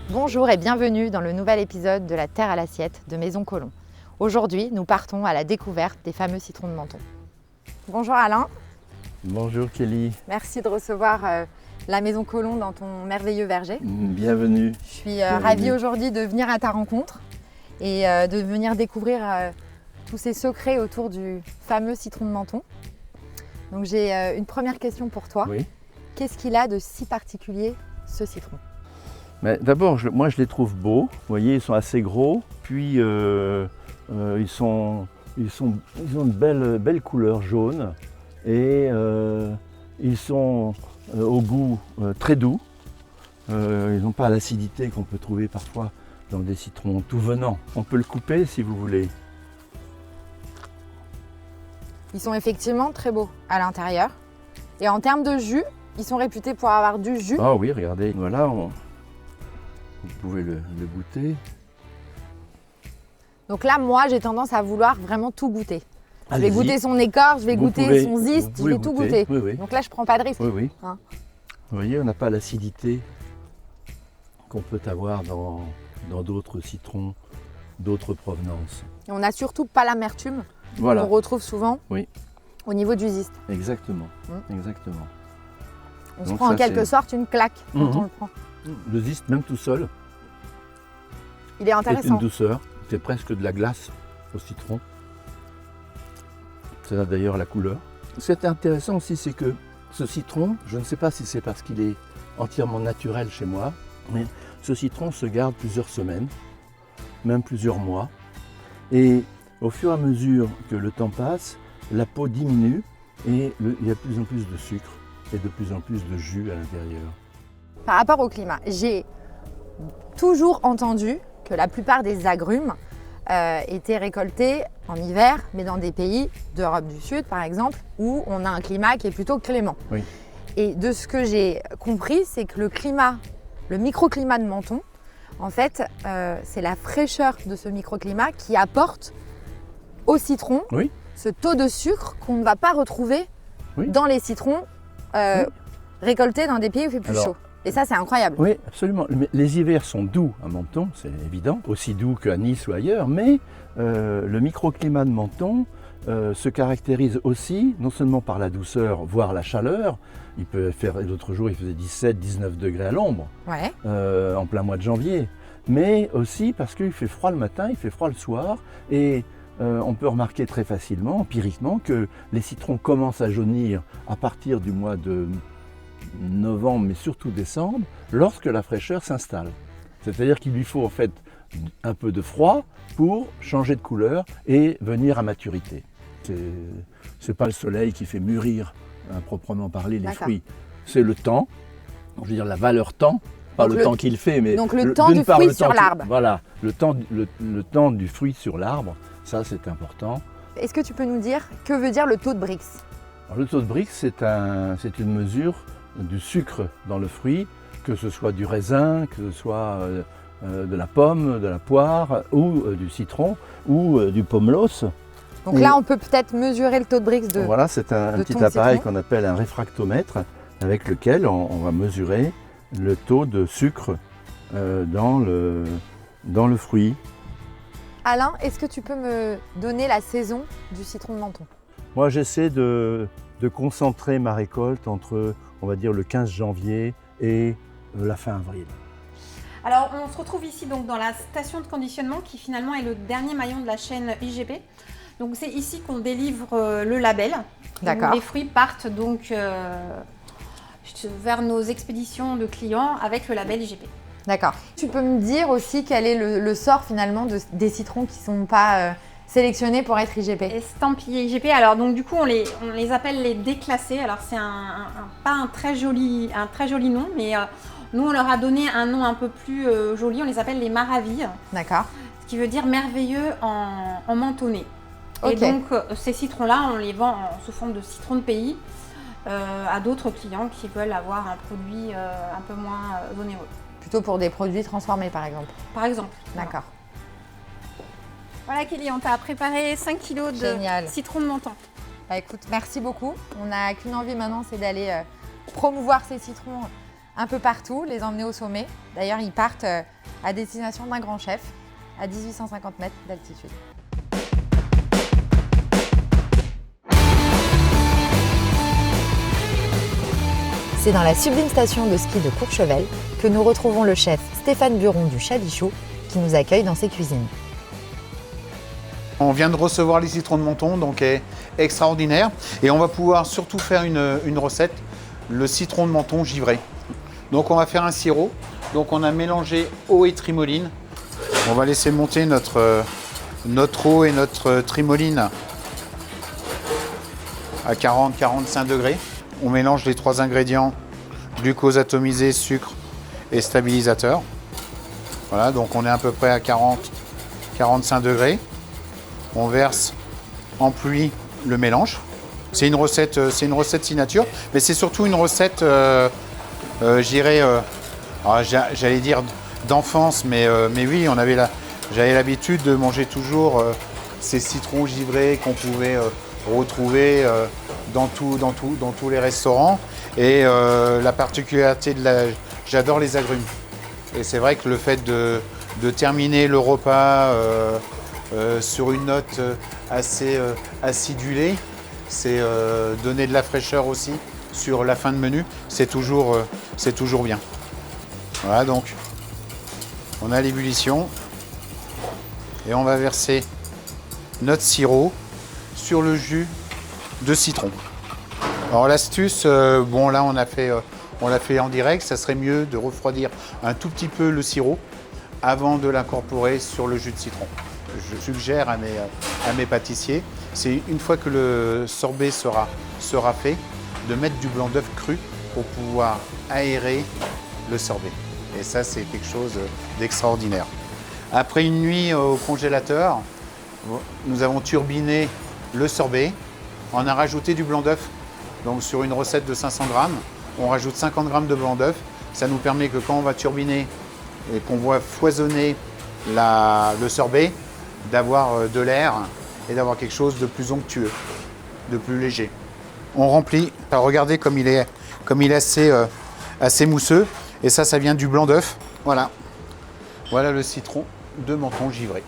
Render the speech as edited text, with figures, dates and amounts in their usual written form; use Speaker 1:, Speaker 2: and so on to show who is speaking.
Speaker 1: Bonjour et bienvenue dans le nouvel épisode de la Terre à l'assiette de Maison Colomb. Aujourd'hui, nous partons à la découverte des fameux citrons de Menton. Bonjour Alain.
Speaker 2: Bonjour Kelly.
Speaker 1: Merci de recevoir la Maison Colomb dans ton merveilleux verger.
Speaker 2: Bienvenue.
Speaker 1: Je suis ravie aujourd'hui de venir à ta rencontre et de venir découvrir tous ces secrets autour du fameux citron de Menton. Donc j'ai une première question pour toi.
Speaker 2: Oui.
Speaker 1: Qu'est-ce qu'il a de si particulier ce citron ?
Speaker 2: D'abord, moi je les trouve beaux. Vous voyez, ils sont assez gros. Puis ils ont une belle couleur jaune. Et ils sont au goût très doux. Ils n'ont pas l'acidité qu'on peut trouver parfois dans des citrons tout venants. On peut le couper si vous voulez.
Speaker 1: Ils sont effectivement très beaux à l'intérieur. Et en termes de jus, ils sont réputés pour avoir du jus.
Speaker 2: Ah oui, regardez, voilà, vous pouvez le goûter.
Speaker 1: Donc là, moi, j'ai tendance à vouloir vraiment tout goûter. Je vais
Speaker 2: Allez-y.
Speaker 1: goûter son écorce, je vais goûter son zeste, je vais tout goûter.
Speaker 2: Oui, oui.
Speaker 1: Donc là, je prends pas de risque.
Speaker 2: Oui, oui.
Speaker 1: Hein.
Speaker 2: Vous voyez, on n'a pas l'acidité qu'on peut avoir dans d'autres citrons, d'autres provenances.
Speaker 1: Et on n'a surtout pas l'amertume
Speaker 2: Voilà,
Speaker 1: qu'on retrouve souvent
Speaker 2: Oui.
Speaker 1: au niveau du zeste.
Speaker 2: exactement. Exactement.
Speaker 1: On se
Speaker 2: Donc
Speaker 1: prend en
Speaker 2: ça,
Speaker 1: quelque
Speaker 2: c'est-
Speaker 1: sorte une claque quand
Speaker 2: Mhm.
Speaker 1: on le prend.
Speaker 2: Le zeste, même tout seul,
Speaker 1: Il est
Speaker 2: est une
Speaker 1: intéressant.
Speaker 2: douceur. C'est presque de la glace au citron. C'est là d'ailleurs la couleur. Ce qui est intéressant aussi, c'est que ce citron, je ne sais pas si c'est parce qu'il est entièrement naturel chez moi, mais ce citron se garde plusieurs semaines, même plusieurs mois. Et au fur et à mesure que le temps passe, la peau diminue et il y a de plus en plus de sucre et de plus en plus de jus à l'intérieur.
Speaker 1: Par rapport au climat, j'ai toujours entendu que la plupart des agrumes étaient récoltés en hiver, mais dans des pays d'Europe du Sud, par exemple, où on a un climat qui est plutôt clément.
Speaker 2: Oui.
Speaker 1: Et de ce que j'ai compris, c'est que le microclimat de Menton, en fait, c'est la fraîcheur de ce microclimat qui apporte au citron
Speaker 2: Oui.
Speaker 1: ce taux de sucre qu'on ne va pas retrouver
Speaker 2: Oui.
Speaker 1: dans les citrons récoltés dans des pays où il fait plus
Speaker 2: Alors,
Speaker 1: chaud. Et ça, c'est incroyable.
Speaker 2: Oui, absolument. Mais les hivers sont doux à Menton, c'est évident, aussi doux qu'à Nice ou ailleurs, mais le microclimat de Menton se caractérise aussi, non seulement par la douceur, voire la chaleur. Il peut faire, l'autre jour, il faisait 17-19 degrés à l'ombre,
Speaker 1: Ouais.
Speaker 2: en plein mois de janvier, mais aussi parce qu'il fait froid le matin, il fait froid le soir, et on peut remarquer très facilement, empiriquement, que les citrons commencent à jaunir à partir du mois de novembre, mais surtout décembre, lorsque la fraîcheur s'installe. C'est-à-dire qu'il lui faut en fait un peu de froid pour changer de couleur et venir à maturité. C'est pas le soleil qui fait mûrir, à proprement parler, les
Speaker 1: D'accord.
Speaker 2: fruits. C'est le temps, je veux dire la valeur temps, pas
Speaker 1: Donc
Speaker 2: le temps qu'il fait, mais
Speaker 1: donc le temps
Speaker 2: d'une
Speaker 1: du
Speaker 2: part,
Speaker 1: fruit
Speaker 2: le temps
Speaker 1: sur l'arbre.
Speaker 2: Voilà, le temps du fruit sur l'arbre, ça c'est important.
Speaker 1: Est-ce que tu peux nous dire que veut dire le taux de Brix ?
Speaker 2: Alors, le taux de Brix, c'est une mesure du sucre dans le fruit, que ce soit du raisin, que ce soit de la pomme, de la poire, ou du citron, ou du pomelos.
Speaker 1: Donc
Speaker 2: Et-
Speaker 1: là, on peut peut-être mesurer le taux de Brix de...
Speaker 2: Voilà, c'est un
Speaker 1: de
Speaker 2: petit
Speaker 1: ton
Speaker 2: appareil
Speaker 1: citron.
Speaker 2: qu'on appelle un réfractomètre, avec lequel on va mesurer le taux de sucre dans le fruit.
Speaker 1: Alain, est-ce que tu peux me donner la saison du citron de Menton ?
Speaker 2: Moi, j'essaie de concentrer ma récolte entre, on va dire, le 15 janvier et la fin avril.
Speaker 3: Alors, on se retrouve ici donc dans la station de conditionnement qui finalement est le dernier maillon de la chaîne IGP. Donc, c'est ici qu'on délivre le label.
Speaker 1: D'accord.
Speaker 3: Donc, les fruits partent donc vers nos expéditions de clients avec le label IGP.
Speaker 1: D'accord. Tu peux me dire aussi quel est le sort finalement des citrons qui ne sont pas sélectionnés pour être IGP ?
Speaker 3: Estampillés IGP. Alors, donc du coup, on les appelle les déclassés. Alors, c'est pas un très joli nom, mais nous, on leur a donné un nom un peu plus joli. On les appelle les maravilles,
Speaker 1: D'accord.
Speaker 3: ce qui veut dire merveilleux en mentonné.
Speaker 1: Ok.
Speaker 3: Et donc, ces citrons-là, on les vend sous forme de citron de pays à d'autres clients qui veulent avoir un produit un peu moins onéreux.
Speaker 1: Plutôt pour des produits transformés par exemple.
Speaker 3: Par exemple.
Speaker 1: D'accord.
Speaker 3: Voilà Kelly, on t'a préparé 5 kilos de
Speaker 1: Génial.
Speaker 3: citron de Menton.
Speaker 1: Bah, écoute, merci beaucoup. On n'a qu'une envie maintenant, c'est d'aller promouvoir ces citrons un peu partout, les emmener au sommet. D'ailleurs, ils partent à destination d'un grand chef à 1850 mètres d'altitude. C'est dans la sublime station de ski de Courchevel que nous retrouvons le chef Stéphane Buron du Chabichou qui nous accueille dans ses cuisines.
Speaker 4: On vient de recevoir les citrons de Menton, donc extraordinaire. Et on va pouvoir surtout faire une recette, le citron de Menton givré. Donc on va faire un sirop. Donc on a mélangé eau et trimoline. On va laisser monter notre eau et notre trimoline à 40-45 degrés. On mélange les 3 ingrédients, glucose atomisé, sucre et stabilisateur. Voilà, donc on est à peu près à 40-45 degrés. On verse en pluie le mélange. C'est une recette signature, mais c'est surtout une recette, j'allais dire d'enfance, mais oui, j'avais l'habitude de manger toujours ces citrons givrés qu'on pouvait retrouver dans tous les restaurants. Et la particularité j'adore les agrumes. Et c'est vrai que le fait de terminer le repas sur une note assez acidulée, c'est donner de la fraîcheur aussi sur la fin de menu, c'est toujours bien. Voilà, donc on a l'ébullition et on va verser notre sirop sur le jus de citron. Alors l'astuce, bon là on l'a fait en direct, ça serait mieux de refroidir un tout petit peu le sirop avant de l'incorporer sur le jus de citron. Je suggère à mes pâtissiers, c'est une fois que le sorbet sera fait, de mettre du blanc d'œuf cru pour pouvoir aérer le sorbet. Et ça, c'est quelque chose d'extraordinaire. Après une nuit au congélateur, nous avons turbiné le sorbet. On a rajouté du blanc d'œuf. Donc sur une recette de 500 grammes, on rajoute 50 grammes de blanc d'œuf. Ça nous permet que quand on va turbiner et qu'on voit foisonner le sorbet, d'avoir de l'air et d'avoir quelque chose de plus onctueux, de plus léger. On remplit, regardez comme il est assez mousseux, et ça vient du blanc d'œuf. Voilà le citron de Menton givré.